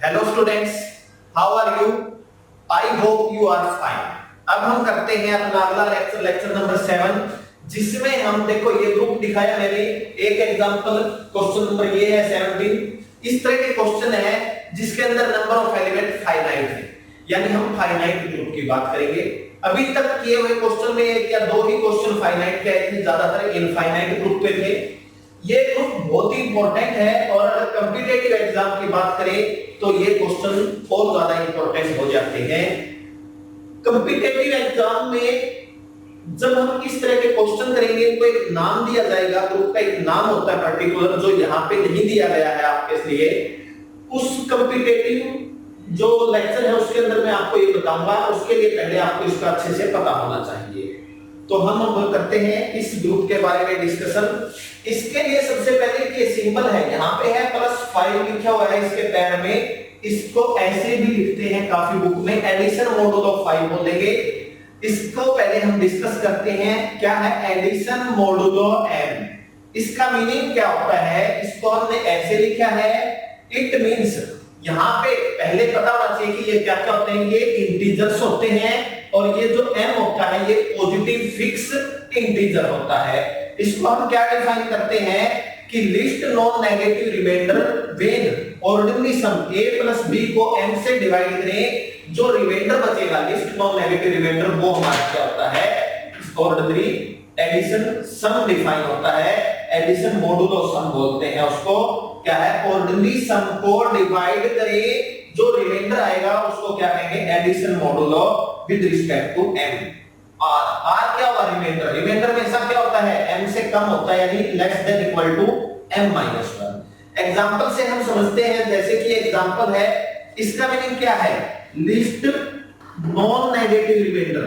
Hello students, how are you? I hope you are fine. अब हम करते हैं अपना अगला लेक्चर नंबर 7, जिसमें हम देखो ये ग्रुप दिखाया मैंने। एक एग्जांपल क्वेश्चन नंबर ये है 17। इस तरह के क्वेश्चन है जिसके अंदर नंबर ऑफ एलिमेंट फाइनाइट है, यानी हम फाइनाइट ग्रुप की बात करेंगे। अभी तक किए हुए क्वेश्चन में एक या दो ही क्वेश्चन फाइनाइट के आए थे, ज्यादातर इनफाइनाइट ग्रुप पे थे। ये ग्रुप बहुत ही इंपॉर्टेंट है और अगर कॉम्पिटिटिव एग्जाम की बात करें तो ये क्वेश्चन और ज्यादा इंपॉर्टेंट हो जाते हैं। कॉम्पिटिटिव एग्जाम में जब हम इस तरह के क्वेश्चन करेंगे तो एक नाम दिया जाएगा, ग्रुप का एक नाम होता है पर्टिकुलर, जो यहाँ पे नहीं दिया गया है आपके लिए। उस कॉम्पिटिटिव जो लेक्चर है उसके अंदर मैं आपको ये बताऊंगा, उसके लिए पहले आपको इसका अच्छे से पता होना चाहिए। तो हम करते हैं इस ग्रुप के बारे में डिस्कशन। इसके लिए सबसे पहले ये सिंबल है, यहाँ पे है +5 लिखा हुआ है इसके पैर में। इसको ऐसे भी लिखते हैं काफी बुक में, एडिशन मॉडुलो 5 बोलेंगे। इसको पहले हम डिस्कस करते हैं, क्या है एडिशन मॉडुलो m। इसका मीनिंग क्या होता है, इसको हमने ऐसे लिखा है, इट मींस यहाँ पे पहले पता होना चाहिए कि ये क्या क्या होते हैं, ये इंटीजर्स होते हैं और ये जो m होता है ये पॉजिटिव फिक्स इंटीजर होता है। इसको हम क्या डिफाइन करते हैं कि least non negative reminder when ordinary sum a + b को m से डिवाइड करें, जो रिमाइंडर बचेगा लिस्ट नॉन नेगेटिव रिमाइंडर वो हमारा क्या होता है, ऑर्डिनरी एडिशन सम डिफाइन होता है। एडिशन मॉडुलो सम बोलते हैं उसको। क्या है, ऑर्डिनरी सम को डिवाइड करें, जो रिमाइंडर आएगा उसको क्या कहेंगे, addition modulo with respect to m। r क्या हुआ, रिमाइंडर। रिमाइंडर में ऐसा क्या होता है, m से कम होता है, यानी less than equal to m - 1। Example से हम समझते हैं, जैसे कि एग्जांपल है, इसका मीनिंग क्या है, least non negative remainder.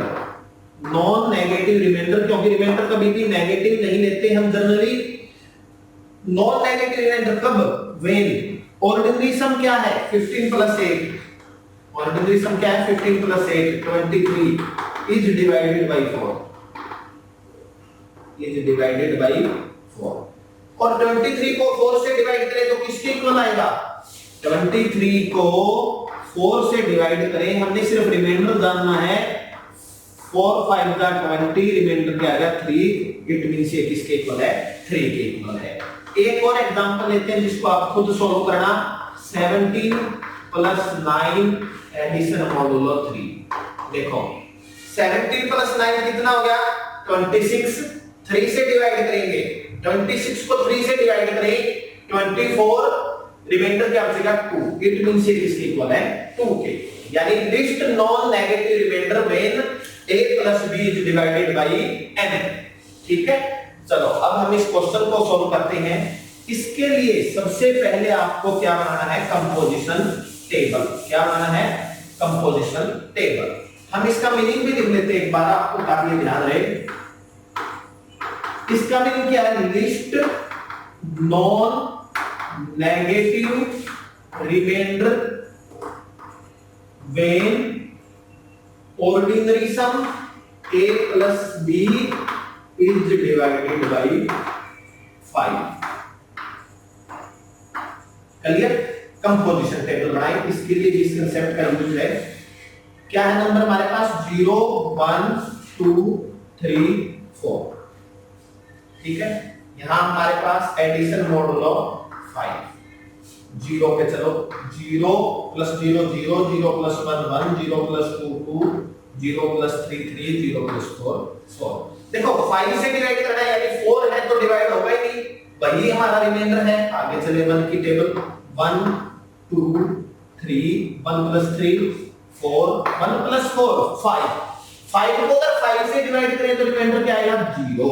Non negative remainder, क्योंकि रिमाइंडर कभी भी नेगेटिव नहीं लेते हम जनरली। नॉन नेगेटिव रिमाइंडर कब, व्हेन ऑर्डिनरी सम क्या है 15 + 8। ऑर्डिनरी सम क्या है 15 + 8 23 is divided bye 4। Is divided bye 4 और 23 को 4 से डिवाइड करें तो किसके इक्वल आएगा, 23 को 4 से डिवाइड करें, हमने सिर्फ रिमाइंडर जानना है। 4 × 5 = 20, रिमाइंडर क्या आएगा 3। इट मींस ये किसके इक्वल है, 3 के इक्वल है। एक और एग्जांपल लेते हैं जिसको आप खुद सॉल्व करना। 17 + 9 एडिशन मॉडुलो 3। देखो 17 + 9 कितना हो गया, 26। 3 से डिवाइड करेंगे, 26 को 3 से डिवाइड करें 24, रिमाइंडर क्या बचेगा 2। इट मींस ये किसके इक्वल है, 2 के। यानी least non negative reminder when a + b is divided by n। ठीक है, चलो अब हम इस क्वेश्चन को सॉल्व करते हैं। इसके लिए सबसे पहले आपको क्या बनाना है, कंपोजिशन टेबल। क्या बनाना है, कंपोजिशन टेबल। हम इसका मीनिंग भी लिख लेते हैं एक बार, आपको काफी ध्यान रहे। इसका मीनिंग क्या है, least non negative reminder when ordinary sum a + b is divided by 5। Clear, composition table बनाए। इसके लिए जिस कंसेप्ट का यूज है, क्या है नंबर हमारे पास 0 1 2 3 4। ठीक है, यहां हमारे पास एडिशन मॉडुलो 5। 0 पे चलो, 0 + 0 0, 0 + 1 1, 0 + 2 2, 0 + 3 3, 0 + 4 4। देखो 5 से डिवाइड करना है, यानी 4 है तो डिवाइड होगा ही नहीं, वही हमारा रिमाइंडर है। आगे चले 1 की टेबल, 1 2 3, 1 + 3 4, 1 + 4 5। 5 को अगर 5 से डिवाइड करें तो रिमाइंडर क्या आएगा, 0।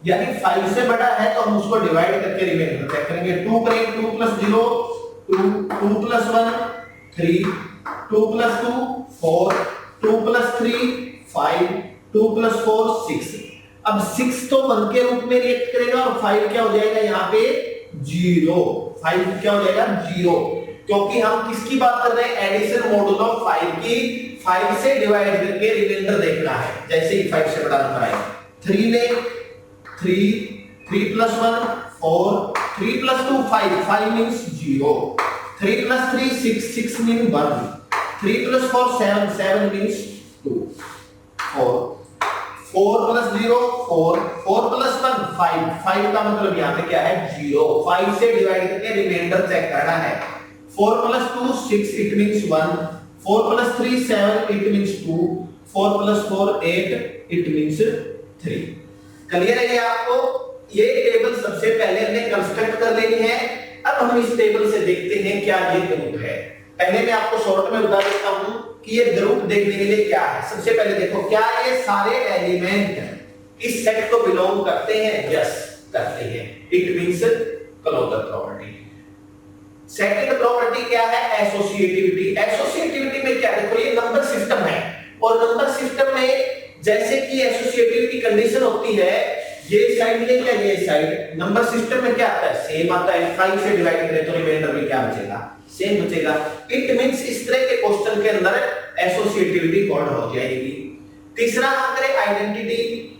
यानी 5 से बड़ा है तो हम उसको डिवाइड करके रिमाइंडर चेक करेंगे। 2 करें, 2 + 0 2, 2 + 1 3, 2 + 2 4, 2 + 3 5, 2 + 4 6। अब 6 तो 1 के रूप में रिएक्ट करेगा और 5 क्या हो जाएगा यहाँ पे 0। 5 क्या हो जाएगा 0, क्योंकि हम किसकी बात कर रहे हैं, एडिशन मॉडुलो 5 की। 5 से डिवाइड करके रिमाइंडर देखना है। जैसे ही 5 से बड़ा नंबर आए, 3 ले, 3 3 + 1 4, 3 + 2 5, 5 means 0। 3 plus 3 6, 6 means 1, 3 plus 4 7, 7 means 2, 4, 4 plus 0 4, 4 plus 1 5, 5 का मतलब यहाँ पे क्या है 0, 5 से डिवाइड करके रिमाइंडर चेक करना है। 4 plus 2 6, it means 1, 4 plus 3 7, it means 2, 4 plus 4 8, it means 3। Clear है ये आपको? ये टेबल सबसे पहले हमने कंस्ट्रक्ट कर लेनी है। अब हम इस टेबल से देखते हैं क्या ये ग्रुप है। पहले मैं आपको शॉर्ट में बता देता हूं कि ये ग्रुप देखने के लिए क्या है। सबसे पहले देखो, क्या ये सारे एलिमेंट इस सेट को बिलोंग करते हैं? यस, करते हैं। It means closure property. Second property क्या है? एसोसिएटिविटी। एसोसिएटिविटी में क्या, देखो ये नंबर सिस्टम है और नंबर सिस्टम में जैसे कि एसोसिएटिविटी कंडीशन होती है, ये साइड ले क्या, ये साइड नंबर सिस्टम में क्या आता है? सेम आता है। 5 से डिवाइड करें तो रिमाइंडर में क्या बचेगा? सेम बचेगा। इट मींस इस तरह के क्वेश्चन के अंदर एसोसिएटिविटी कॉल्ड हो जाएगी। तीसरा हम करें आइडेंटिटी,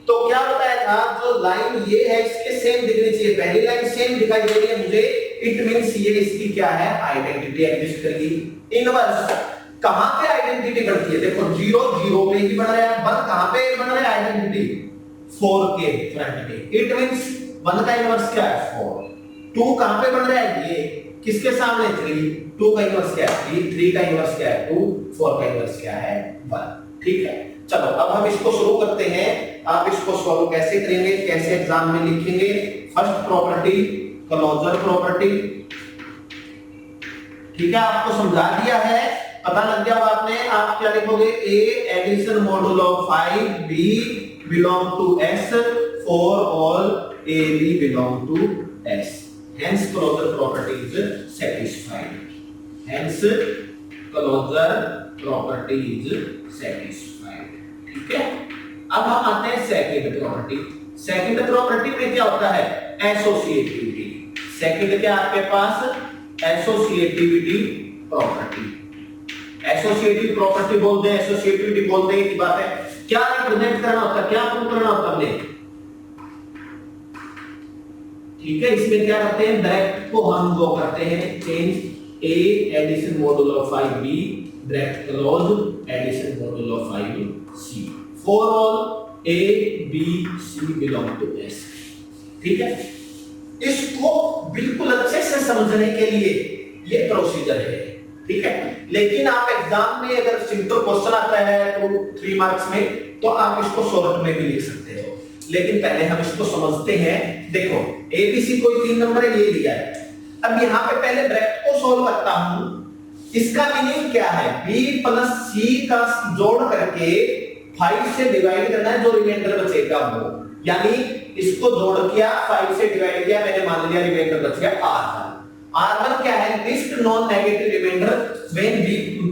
तो क्या बताया था, जो लाइन ये है इसके सेम दिखनी चाहिए। पहली लाइन सेम दिखाई दे रही है मुझे, इट मींस ये इसकी क्या है? आइडेंटिटी एग्जिस्ट करेगी। इनवर्स, कहां पे आइडेंटिटी बढ़ती है? देखो 0 0 पे ही बन रहा है, 1 कहां पे बन रहा है आइडेंटिटी? 4 के फ्रंट पे। इट मींस 1 का इनवर्स क्या है? 4। 2 कहां पे बन रहा है? ये किसके सामने? 3। 2 का इनवर्स क्या है? 3। 3 का इनवर्स क्या है? 2। 4 का इनवर्स क्या है? 1। ठीक है, चलो अब हम इसको शुरू करते हैं। आप इसको सॉल्व कैसे करेंगे, कैसे एग्जाम में लिखेंगे? First property closure property. ठीक है, आपको समझा दिया है, पता लग गया आपने। आप क्या लिखोगे? A addition modulo 5 B belong to S for all A B belong to S. Hence closure property is satisfied. Hence closure property is satisfied. ठीक है, अब हम आते हैं सेकंड प्रॉपर्टी। सेकंड प्रॉपर्टी में क्या होता है? एसोसिएटिविटी। सेकंड क्या आपके पास? Associativity property. एसोसिएटिव प्रॉपर्टी बोलते हैं, एसोसिएटिविटी बोलते हैं की बात है। क्या रिप्रेजेंट करना होता है, क्या प्रूव करना होता है? ठीक है, इसमें क्या करते हैं? डायरेक्ट को हम वो करते हैं change A addition modulo 5b direct close addition modulo 5c for all A B C belong to S. ठीक है, इसको बिल्कुल अच्छे से समझने के लिए ये प्रोसीजर है। ठीक है, लेकिन आप एग्जाम में अगर सिंपल क्वेश्चन आता है 2-3 मार्क्स में, तो आप इसको शॉर्ट में भी लिख सकते हो। लेकिन पहले हम इसको समझते हैं। देखो एबीसी कोई 3 नंबर है, ये लिया है। अब यहाँ पे पहले ब्रैकेट को सॉल्व करता हूं। इसका मीनिंग क्या है? b प्लस c का जोड़ करके 5 से डिवाइड करना है, जो रिमाइंडर बचेगा वो। यानी इसको जोड़ किया, 5 से डिवाइड किया, मैंने मान लिया रिमाइंडर बच गया r1। R1 क्या है? Least non negative reminder when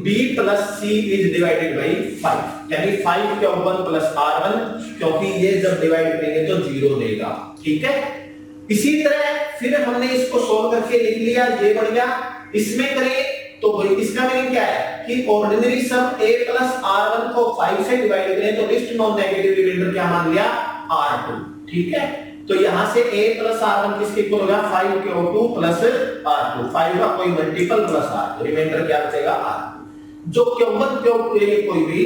b plus c is divided by 5, यानी 5 के ऊपर प्लस R1, क्योंकि ये जब डिवाइड करेंगे तो 0 देगा। ठीक है, इसी तरह फिर हमने इसको सोल्व करके लिख लिया, ये बढ़ गया। इसमें करें तो इसका मीनिंग क्या है कि ordinary sum a plus R1 को 5 से डिवाइड करें तो लिस्ट नॉन नेगेटिव रिमाइंडर क्या मान लिया? R2। ठीक है, तो यहां से a प्लस R1 किसके इक्वल होगा? 5 के O2 प्लस R2। 5 का कोई मल्टीपल प्लस R2, रिमाइंडर क्या बचेगा? R2। जो कोई भी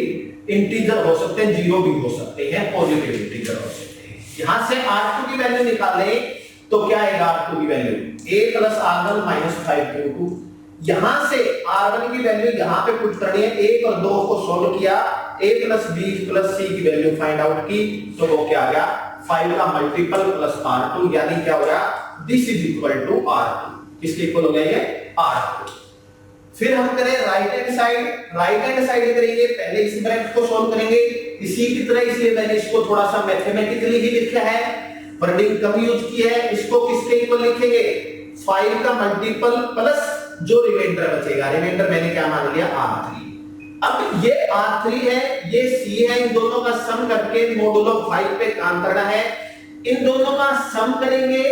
इंटीजर हो सकते हैं, जीरो भी हो सकते हैं, पॉजिटिव इंटीजर हो सकते हैं। यहां से R2 की वैल्यू निकालें तो क्या आएगा? R2 की value a plus R1 minus 5 के O2। यहां से R1 की वैल्यू यहां पे पुट करनी है। 1 और 2 को सॉल्व किया, a plus b plus c की वैल्यू फाइंड आउट की, तो वो क्या आ गया? 5 का मल्टीपल प्लस R2, यानी क्या हो गया? This is equal to R2। किसके इक्वल हो गया ये? R2। फिर हम करें right hand side. Right hand side करेंगे, पहले इस ब्रैकेट को सॉल्व करेंगे इसी की तरह, इसलिए मैंने इसको थोड़ा सा मैथमेटिकली ही लिखा है, वर्डिंग कम यूज की है। इसको किसके इक्वल लिखेंगे? 5 का मल्टीपल प्लस जो रिमाइंडर बचेगा, रिमाइंडर मैंने क्या मान लिया? R3। अब ये R3 है, ये C है, इन दोनों का सम करके मॉडुलो 5 पे काम करना है। इन दोनों का सम करेंगे,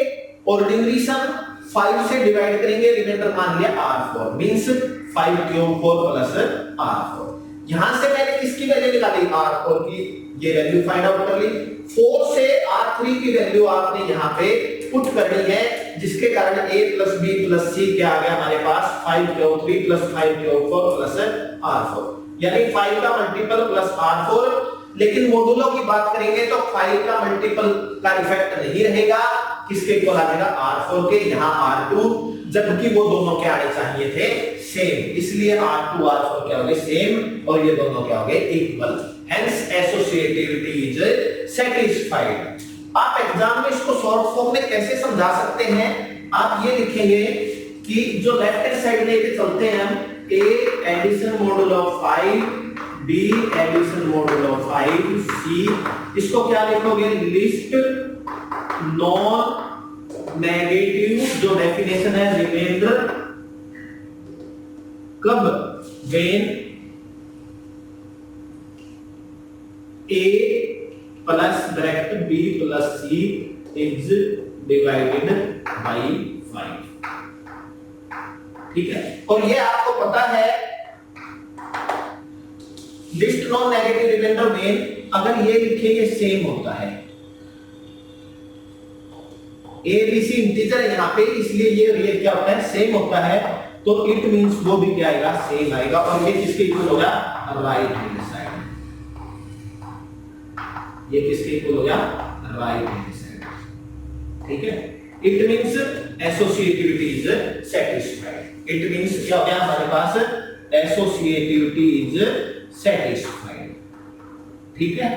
ऑर्डिनरी सम 5 से डिवाइड करेंगे, रिमाइंडर मान लिया R4, means 5 cube 4 plus R4। यहां से मैंने किसकी वैल्यू निकाली? R4 की, ये वैल्यू फाइंड आउट कर ली। 4 से R3 की वैल्यू आपने यहां पे पुट करनी है। जिसके कारण a plus b plus c क्या आ गया हमारे पास 5 cube 3 plus 5 cube 4 plus r4, यानी 5 का मल्टीपल प्लस r4। लेकिन मोडुलो की बात करेंगे तो 5 का मल्टीपल का इफेक्ट नहीं रहेगा, किसके इक्वल आ जाएगा r4 के, यहाँ r2, जबकि वो दोनों क्या आने चाहिए थे सेम, इसलिए r2 r4 क्या हो गए सेम और ये दोनों क्या हो गए equal, hence associativity is satisfied. आप एग्जाम में इसको शॉर्ट फॉर्म में कैसे समझा सकते हैं, आप ये लिखेंगे कि जो लेफ्ट हैंड साइड लेके चलते हैं हम, a addition modulo 5, b addition modulo 5, c, इसको क्या लिखोगे लिस्ट नॉन नेगेटिव, जो डेफिनेशन है रिमाइंडर कब, when a plus bracket b plus c is divided by 5, ठीक है। और ये आपको पता है लिस्ट नॉन नेगेटिव रिमाइंडर में अगर ये लिखेंगे सेम होता है, a b c इंटीजर है यहाँ पे, इसलिए ये क्या होता है सेम होता है, तो इट मींस वो भी क्या आएगा सेम आएगा, और ये किसके इक्वल होगा राइट हैंड साइड, ये किसके इक्वल हो गया राइट हैंड साइड, ठीक है। It means associativity is satisfied, it means क्या हो गया हमारे पास एसोसिएटिविटी इज सेटिस्फाइड, ठीक है।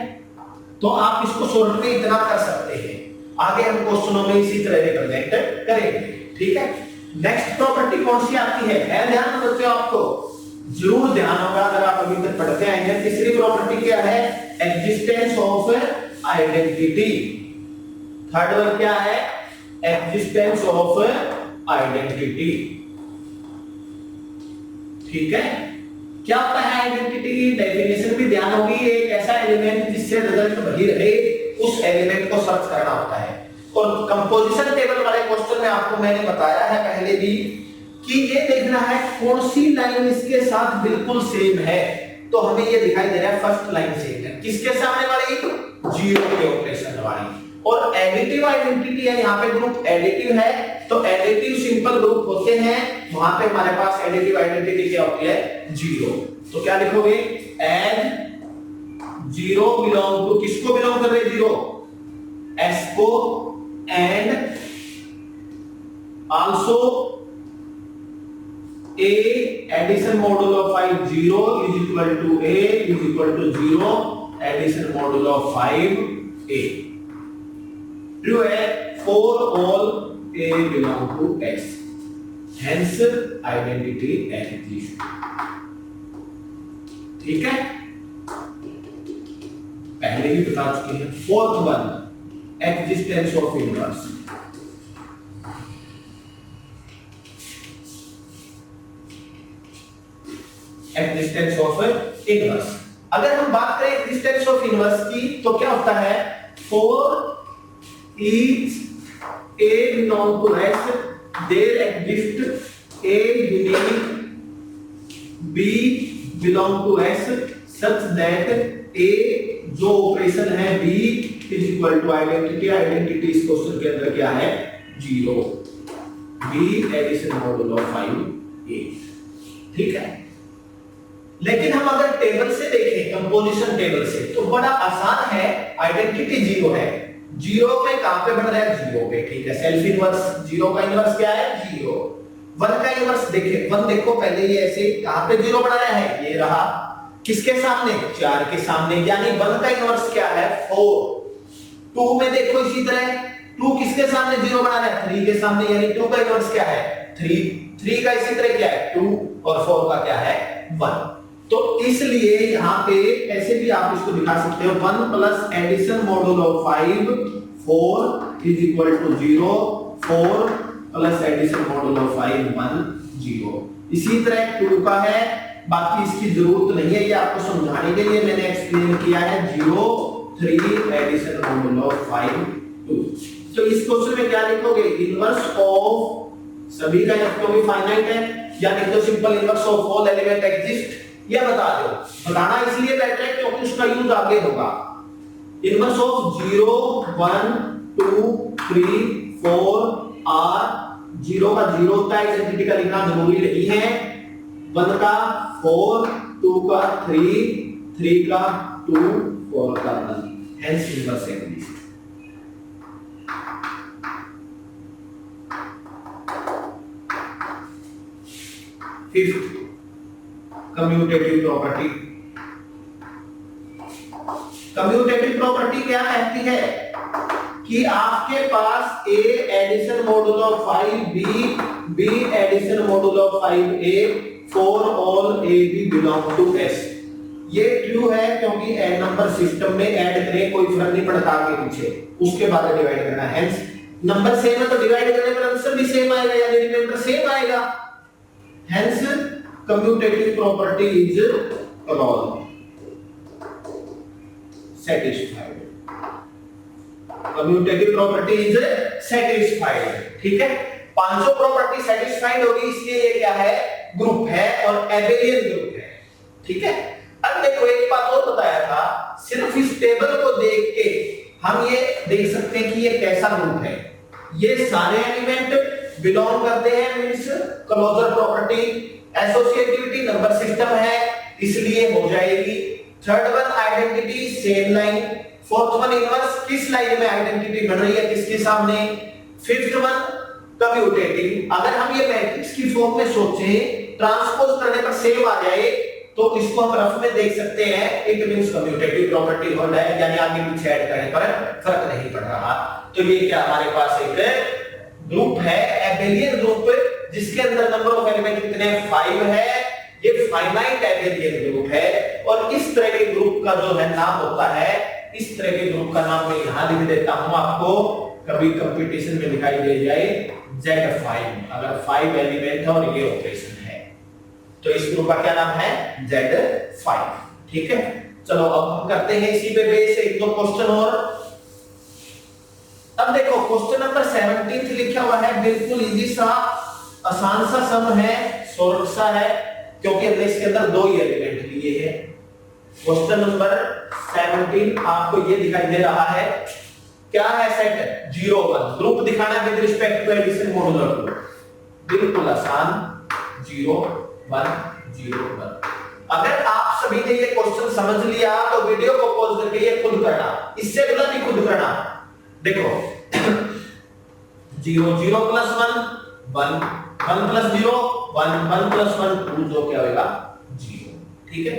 तो आप इसको शॉर्ट में इतना कर सकते हैं, आगे हम क्वेश्चनों में इसी तरह रिप्रेजेंट करेंगे, ठीक है। नेक्स्ट प्रॉपर्टी कौन सी आती है ध्यान बच्चों, आपको जरूर ध्यान होगा अगर आप अभी तक पढ़ते आए हैं। तीसरी प्रॉपर्टी क्या है existence of identity, third one क्या है एग्जिस्टेंस ऑफ आइडेंटिटी, ठीक है। क्या होता है आइडेंटिटी की डेफिनेशन भी ध्यान होगी, एक ऐसा एलिमेंट जिससे रिजल्ट वही रहे उस एलिमेंट को सर्च करना होता है। और कंपोजिशन टेबल वाले क्वेश्चन में आपको मैंने बताया है पहले भी कि ये देखना है कौन सी लाइन इसके साथ बिल्कुल सेम है, तो हमें ये दिखाई दे रहा है फर्स्ट लाइन सेम है, किसके सामने वाली जीरो के ऑपरेशन वाली, और एडिटिव आइडेंटिटी है, यहाँ पे ग्रुप एडिटिव है, तो एडिटिव सिंपल ग्रुप होते हैं, वहां पे हमारे पास एडिटिव आइडेंटिटी क्या होती है जीरो, तो क्या लिखोगे एज जीरो बिलोंग टू, किसको बिलोंग कर रहे जीरो एस को, and also a addition modulo 5 0 is equal to a is equal to 0 addition modulo 5 a, true है for all a belong to s, hence identity exists, ठीक है। पहले ही बता चुके हैं। Fourth one existence of inverse, existence of inverse, अगर हम बात करें एक्जिस्टेंस ऑफ इनवर्स की तो क्या होता है for each a belong to s there exist a unique b belong to s such that a जो ऑपरेशन है b is equal to identity, identity इस क्वेश्चन के अंदर क्या है zero, b addition modulo 5a, ठीक है। लेकिन हम अगर टेबल से देखें कंपोजिशन टेबल से तो बड़ा आसान है, आइडेंटिटी जीरो है, जीरो पे कहां पे बन रहा है जीरो पे, ठीक है। सेल्फ इनवर्स, जीरो का इनवर्स क्या है जीरो, वन का इनवर्स देखे, वन देखो पहले ये ऐसे कहां पे जीरो बना रहा है, ये रहा किसके सामने 4 के सामने, यानी वन का इनवर्स क्या है 4। 2 में देखो इसी तरह 2 किसके सामने जीरो बना रहा है 3 के सामने, यानी 2 का इनवर्स क्या है 3, 3 का इसी तरह क्या है 2 और 4 का क्या है 1। तो इसलिए यहाँ पे ऐसे भी आप इसको दिखा सकते हो 1 plus addition modulo 5 4 is equal to 0, 4 plus addition modulo 5 1 0। इसी तरह 2 का है, बाकी इसकी जरूरत नहीं है, ये आपको समझाने के लिए मैंने एक्सप्लेन किया है 0 3 एडिशन मॉडुलो 5 2। तो इस क्वेश्चन में क्या लिखोगे इनवर्स ऑफ सभी का तो भी फाइनाइट है, यानी तो simple inverse of all element exist, ये बता दो। बताना इसलिए बेटर है क्योंकि उसका यूज आगे होगा। इनवर्स ऑफ 0 1 2 3 4 और 0 का 0 होता है, आइडेंटिटी का लिखना जरूरी नहीं है। 1 का 4, 2 का 3, 3 का 2, 4 का 1, hence inverse equidistance. Fifth, commutative property. Commutative property क्या कहती है कि आपके पास A addition modulo 5B, B addition modulo 5A, for all AB belong to S। ये ट्रू है क्योंकि ऐड नंबर सिस्टम में ऐड करें कोई फर्क नहीं पड़ता आगे पीछे, उसके बाद डिवाइड करना है। हेंस नंबर सेम है तो डिवाइड करने पर आंसर भी सेम आएगा, यानी रिमाइंडर सेम आएगा। Hence commutative property is all satisfied। Commutative property is satisfied, ठीक है। 500 प्रॉपर्टी सेटिस्फाइड होगी, इसलिए ये क्या है, ग्रुप है और एबेलियन ग्रुप है, ठीक है। अब देखो एक बात और बताया था, सिर्फ इस टेबल को देख के हम ये देख सकते हैं कि ये कैसा ग्रुप है। ये सारे एलिमेंट बिलोंग करते हैं, means closure property, associativity number system है, इसलिए हो जाएगी। Third one identity same line, fourth one inverse, किस लाइन में आइडेंटिटी बन रही है किसके सामने। फिफ्थ वन कम्यूटेटिव, अगर हम ये मैट्रिक्स की फॉर्म में सोचें, ट्रांसपोज करने पर सेम आ जाए तो इसको हम रफ में देख सकते हैं, it means commutative property hold है, यानी आगे पीछे ऐड करने पर फर्क नहीं पड़ रहा। तो ये क्या हमारे पास एक ग्रुप है, एबेलियन ग्रुप, जिसके अंदर नंबर ऑफ एलिमेंट कितने 5 है। ये फाइनाइट एबेलियन ग्रुप है और इस तरह के ग्रुप का जो है नाम होता है, इस तरह के ग्रुप का नाम मैं यहां लिख देता हूं, आपको कभी कंपटीशन में दिखाई दे जाए Z5, अगर 5 एलिमेंट है और ये ऑपरेशन है तो इस ग्रुप का क्या नाम है, Z5, ठीक है। चलो अब हम करते हैं इसी पे बेस एक दो क्वेश्चन और। अब देखो क्वेश्चन नंबर 17 लिखा हुआ है, बिल्कुल इजी सा आसान सा सम है, शॉर्ट सा है, क्योंकि हमने इसके अंदर 2 ही एलिमेंट लिए हैं। क्वेश्चन नंबर 17 आपको ये दिखाई दे रहा है, क्या है सेट 0 1, ग्रुप दिखाना with respect to addition modulo 2, बिल्कुल आसान 0 1 0 1। अगर आप सभी ने ये क्वेश्चन समझ लिया तो वीडियो को पॉज करके ये खुद करना, इससे अगला भी खुद करना। देखो 0 0 प्लस 1 1 1 प्लस 0 1 1 प्लस 1 2, जो क्या होगा 0, ठीक है।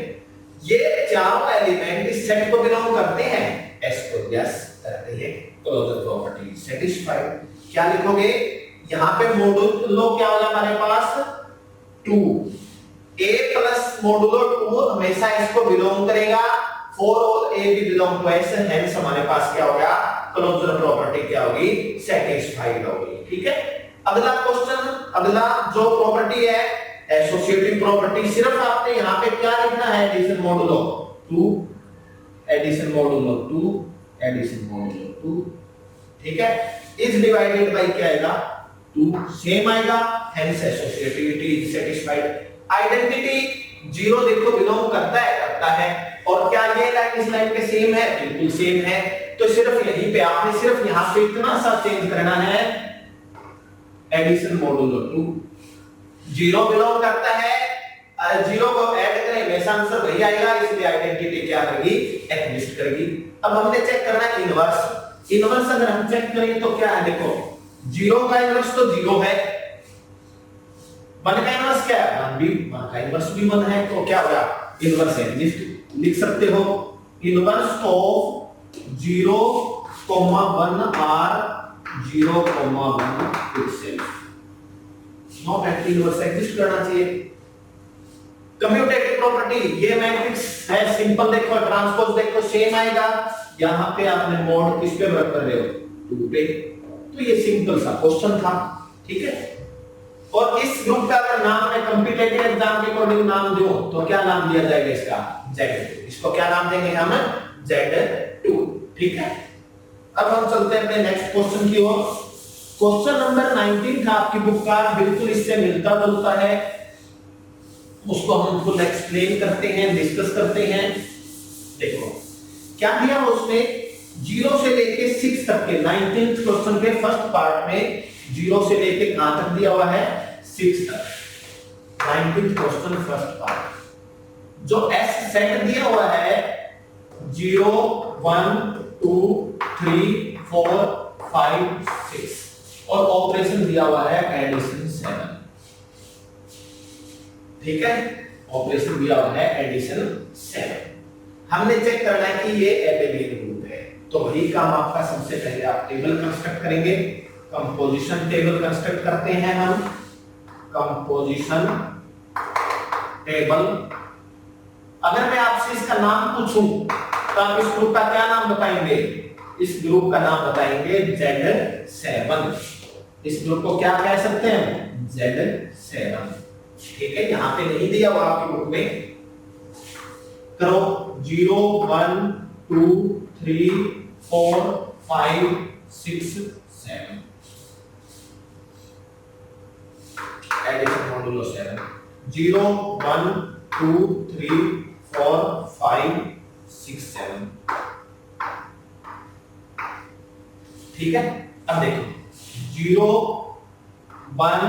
ये चारों एलिमेंट इस सेट को बिलोंग करते हैं, एस को यस करते हैं, क्लोजर प्रॉपर्टी सेटिस्फाइड। क्या लिखोगे यहां पे, मॉडुलो क्या होगा हमारे पास 2, a प्लस मॉडुलो 2 हमेशा इसको बिलोंग करेगा, for all a भी बिलोंग टू s, हेंस हमारे पास क्या होगा, क्लोजर प्रॉपर्टी क्या होगी, सेटिस्फाइड होगी, ठीक है। अगला क्वेश्चन, अगला जो प्रॉपर्टी है एसोसिएटिव प्रॉपर्टी, सिर्फ आपने यहां पे क्या लिखना है, addition modulo 2, addition modulo 2, addition modulo 2, ठीक है। इज डिवाइडेड बाय क्या आएगा 2, सेम आएगा, hence associativity is satisfied. Identity 0 देखो बिलोंग करता है, और क्या ये लाइन इस लाइन के सेम है, बिल्कुल सेम है। तो सिर्फ यहीं पे आपने सिर्फ यहां पे इतना सा चेंज करना है, एडिशन मॉडुलो 2, 0 बिलोंग करता है, 0 को ऐड करें हमेशा आंसर वही आएगा, इसलिए आइडेंटिटी क्या करेगी, एग्जिस्ट करेगी। अब हमने चेक करना है इनवर्स, इनवर्स अगर हम चेक करें तो क्या है, देखो 0 का इनवर्स तो 0 है, 1 का इनवर्स क्या है 1 भी, 1 का इनवर्स भी 1 है, तो क्या होगा इनवर्स एग्जिस्ट। लिख सकते हो inverse of 0, 1 are 0, 1 itself, not anti inverse exist करना चाहिए। कम्यूटेटिव प्रॉपर्टी, ये मैट्रिक्स है सिंपल, देखो ट्रांसपोज देखो सेम आएगा, यहां पे आपने मोड किस पे वर्क कर रहे हो 2 पे, तो ये सिंपल सा क्वेश्चन था, ठीक है। और इस ग्रुप का अगर नाम मैं कॉम्पिटिटिव एग्जाम के अकॉर्डिंग नाम दूं तो क्या नाम दिया जाएगा इसका, Z2, इसको क्या नाम देंगे हम, Z2, ठीक है। अब हम चलते हैं अपने नेक्स्ट क्वेश्चन की ओर। क्वेश्चन नंबर 19 था आपकी बुक का, बिल्कुल इससे मिलता जुलता है, उसको हम फुल एक्सप्लेन करते हैं, डिस्कस करते हैं। देखो क्या दिया उसमें, 0 से लेके 6 तक के 19th क्वेश्चन के फर्स्ट पार्ट में 0 से लेके कहां तक दिया हुआ है 6 तक। 19th question first part. जो एस सेट दिया हुआ है 0 1 2 3 4 5 6 और ऑपरेशन दिया हुआ है एडिशन 7। ठीक है, ऑपरेशन दिया हुआ है एडिशन 7। हमने चेक करना है कि ये एबेलियन ग्रुप है, तो वही काम आपका सबसे पहले आप टेबल कंस्ट्रक्ट करेंगे। कंपोजिशन टेबल कंस्ट्रक्ट करते हैं हम। Composition table. अगर मैं आपसे इसका नाम पूछूं तो आप इस ग्रुप का क्या नाम बताएंगे? इस ग्रुप का नाम बताएंगे Z7। इस ग्रुप को क्या कह सकते हैं? Z7। ठीक है, यहां पे नहीं दिया हुआ आपके ग्रुप में। करो 0 1 2 3 4 5 6 7 एडिशन मॉड्यूलो 7। 0 1 2 3 4 5 6 7। ठीक है, अब देखो 0 1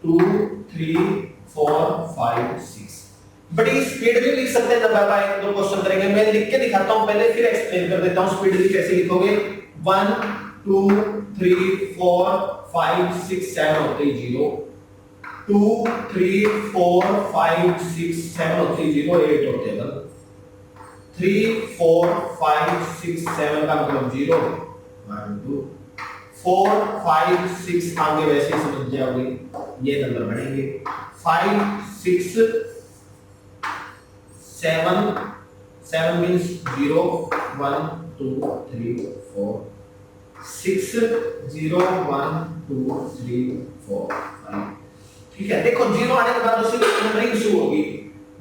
2 3 4 5 6। बड़ी स्पीड भी लिख सकते हैं। जब आप एक दो क्वेश्चन करेंगे, मैं लिख के दिखाता हूं पहले, फिर एक्सप्लेन कर देता हूं स्पीडली कैसे लिखोगे। 1 2 3 4 5 6 7 होते ही 0, 2 3 4 5 6 7 होते ही 0, 8 होते हैं 3 4 5 6 7 का मतलब 0 1 2 4 5 6 आगे वैसे ही समझ जाओगे, ये नंबर बढ़ेंगे। 5 6 7 7 means 0 1 2 3 4 6 0 1 2 3 4 5। ठीक है, देखो 0 आने के बाद उससे नंबरिंग शुरू होगी।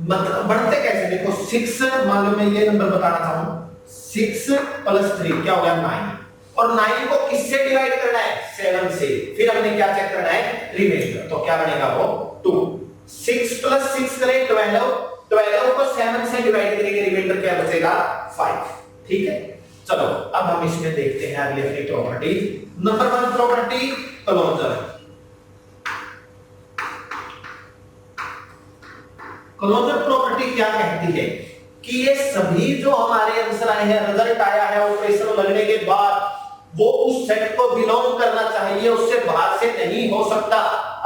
मतलब बढ़ते कैसे? देखो 6 मान लो मैं ये नंबर बताना चाहूं, 6 + 3 क्या हो गया 9, और 9 को किससे डिवाइड करना है? 7 से। फिर हमने क्या चेक करना है? रिमाइंडर। तो क्या बनेगा वो 2। 6 + 6 करें 12, 12 को 7 से डिवाइड करेंगे, रिमाइंडर क्या बचेगा 5। ठीक है, चलो अब हम इसमें देखते हैं अगली अपनी property. Number 1 property closure. Closure property क्या कहती है कि ये सभी जो हमारे आंसर आए हैं, रिजल्ट आया है ऑपरेशन लगने के बाद, वो उस सेट को बिलोंग करना चाहिए, उससे बाहर से नहीं हो सकता।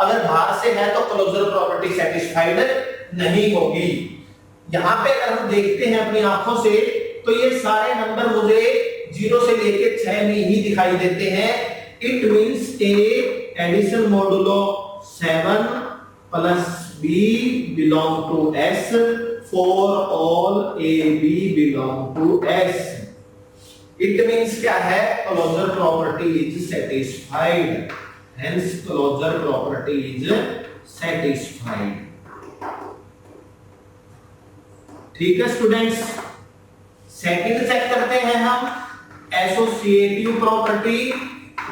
अगर बाहर से है तो क्लोजर प्रॉपर्टी सेटिस्फाइड नहीं होगी। यहां पे अगर हम देखते हैं अपनी आंखों से तो ये सारे नंबर मुझे 0 से लेके 6 में ही दिखाई देते हैं। It means A addition modulo 7 + b belong to S for all AB belong to S. It means क्या है? Closure property is satisfied. Hence closure property is satisfied. ठीक है स्टूडेंट्स, सेकंड चेक करते हैं हम एसोसिएटिव प्रॉपर्टी,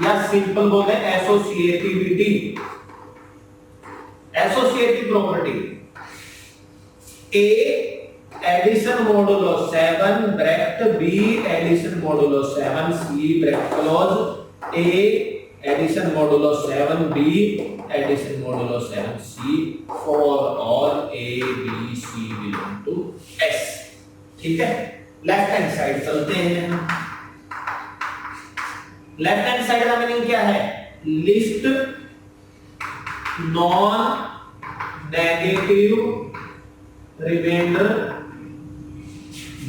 या simple बोले associativity. Associative property A addition modulo 7 bracket B addition modulo 7 C bracket close, A addition modulo 7 B addition modulo 7 C for all A B C belong to S. ठीक है, left hand side चलते हैं। Left hand side का meaning क्या है? Least non negative reminder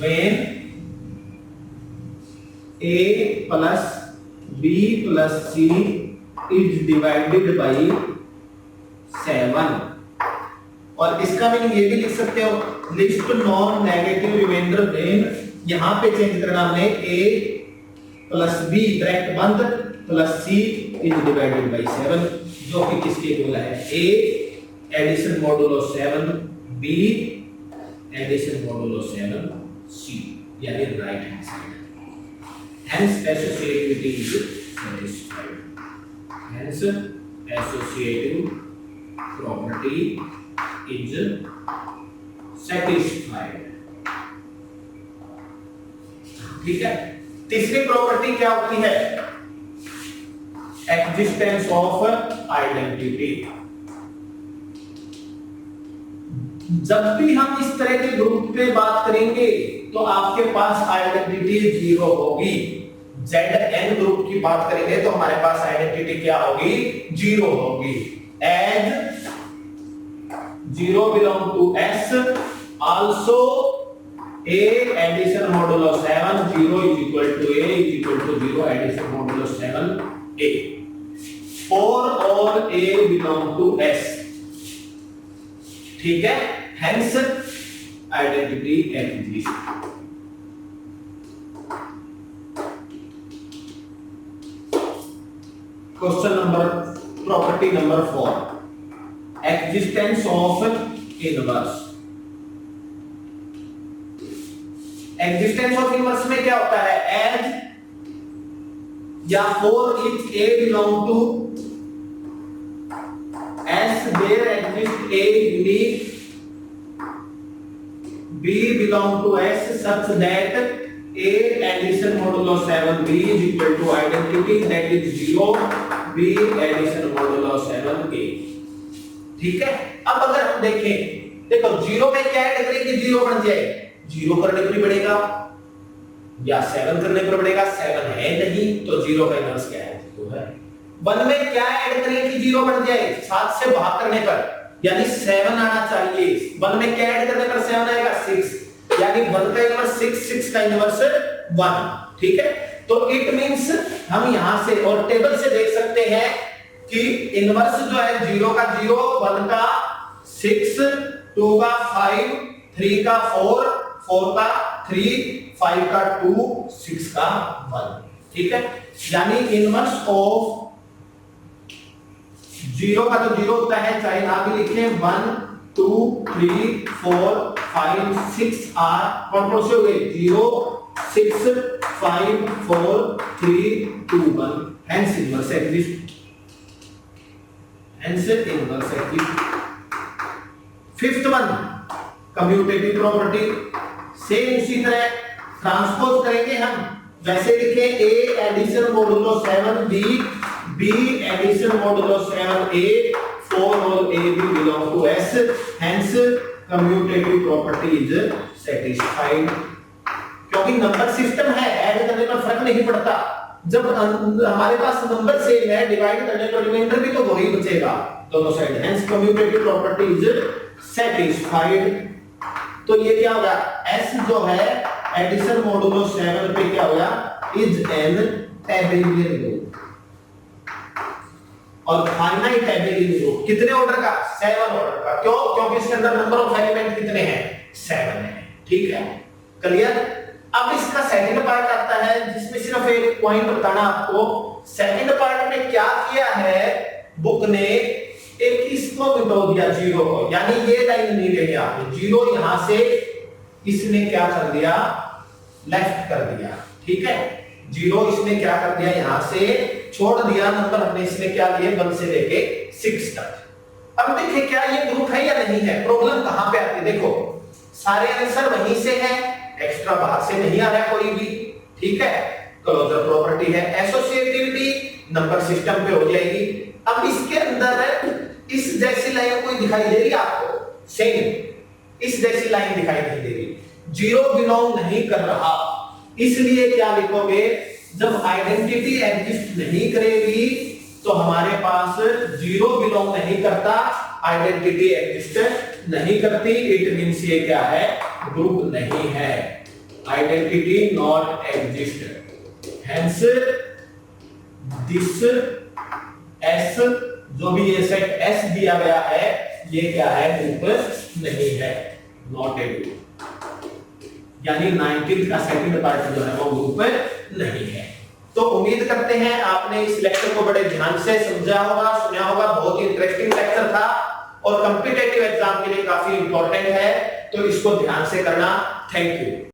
when a plus b plus c is divided by 7। और इसका meaning ये भी लिख सकते हो, list non negative reminder when, यहां पे चेंज करना हमने a plus b ब्रैकेट बंद plus c is divided by 7, जो कि किसके इक्वल है? a addition modulo 7 b addition modulo 7 c, यानी right hand side. Hence associativity is satisfied. Hence associative property is satisfied. ठीक है, तीसरी प्रॉपर्टी क्या होती है? Existence of identity. जब भी हम इस तरह के ग्रुप पे बात करेंगे तो आपके पास आइडेंटिटी जीरो होगी। Zn ग्रुप की बात करेंगे तो हमारे पास आइडेंटिटी क्या होगी? जीरो होगी। As zero belong to S, also A addition modulo 7, 0 is equal to A is equal to 0 addition modulo 7 A. For all A belong to S, ठीक है, hence identity exists। Question number property number 4, existence of inverse. Existence of inverse में क्या होता है? As या for each A belong to S, there exists A unique B belong to S such that A addition modulo 7B is equal to identity that is 0 B addition modulo 7A। ठीक है, अब अगर हम देखें, देखो zero में क्या add करें कि जीरो बन जाए? जीरो करने पर पड़ेगा या 7 करने पर पड़ेगा? 7 है नहीं तो जीरो का इनवर्स क्या है? जीरो है। 1 में क्या ऐड करें कि जीरो बन जाए? 7 से भाग करने पर, यानी 7 आना चाहिए। 1 में क्या ऐड करने पर 7 आएगा? 6, यानी 1 का इनवर्स 6, 6 का इनवर्स 1। ठीक है, तो इट मींस हम यहां से और टेबल से देख सकते हैं कि इनवर्स जो है 0 का 0, 1 का 6, 2 का 5, 3 का 4, 4 का 3, 5 का 2, 6 का 1। ठीक है, यानी इनवर्स ऑफ 0 का तो 0 होता है, चाहे ना भी लिखें। 1 2 3 4 5 6 आर कौन कौन से हो गए? 0 6 5 4 3 2 1, hence inverse exist. Hence inverse exist. Fifth one, commutative property. Same उसी तरह ट्रांसपोज करेंगे हम, वैसे लिखे A addition modulo 7B, B addition modulo 7A, for all A B belong to S, hence commutative property is satisfied। क्योंकि number system है, add करने पर फर्क नहीं पड़ता। जब हमारे पास नंबर सेम है, डिवाइड करने पर रिमाइंडर भी तो वही बचेगा दोनों side, hence commutative property is satisfied। तो ये क्या होगा? S जो है एडिशन मोडुलो 7 पे क्या होगा? Is an Abelian group. और फाइनाइट एबेलियन ग्रुप कितने ऑर्डर का? 7 ऑर्डर का। क्यों? क्योंकि इसके अंदर नंबर ऑफ एलिमेंट कितने हैं? 7 है। ठीक है, क्लियर। अब इसका सेकंड पार्ट आता है जिसमें सिर्फ एक पॉइंट बताना आपको। सेकंड पार्ट में क्या किया है बुक ने? एक इसको मिटा दिया 0 को, यानी ये लाइन नहीं रही आपने 0, यहां से इसने क्या कर दिया? लेफ्ट कर दिया। ठीक है, 0 इसने क्या कर दिया? यहां से छोड़ दिया। नंबर हमने इसने क्या लिए? 1 से लेके 6 तक। अब देखिए क्या ये ग्रुप है या नहीं है? प्रॉब्लम कहां पे आती है? देखो सारे आंसर वहीं से है, एक्स्ट्रा बाहर से नहीं आ रहा है कोई भी। ठीक है, क्लोजर प्रॉपर्टी है, एसोसिएटिविटी नंबर सिस्टम पे हो जाएगी। अब इसके अंदर इस जैसी लाइन कोई दिखाई दे रही है आपको? सेम इस जैसी लाइन दिखाई नहीं दे रही। 0 बिलोंग नहीं कर रहा, इसलिए क्या लिखोगे? जब आइडेंटिटी एग्जिस्ट नहीं करेगी तो हमारे पास 0 बिलोंग नहीं करता, आइडेंटिटी एग्जिस्ट नहीं करती। इट मींस ये क्या है? ग्रुप नहीं है, identity not exist. Hence this S, जो भी ये सेट S दिया गया है, ये क्या है? ग्रुप नहीं है, नॉट ए ग्रुप। यानी 19th का सेकंड पार्ट जो है वो ग्रुप नहीं है। तो उम्मीद करते हैं आपने इस लेक्चर को बड़े ध्यान से समझा होगा, सुना होगा। बहुत ही इंटरेस्टिंग लेक्चर था और कॉम्पिटिटिव एग्जाम के लिए काफी इंपॉर्टेंट है, तो इसको ध्यान से करना। Thank you.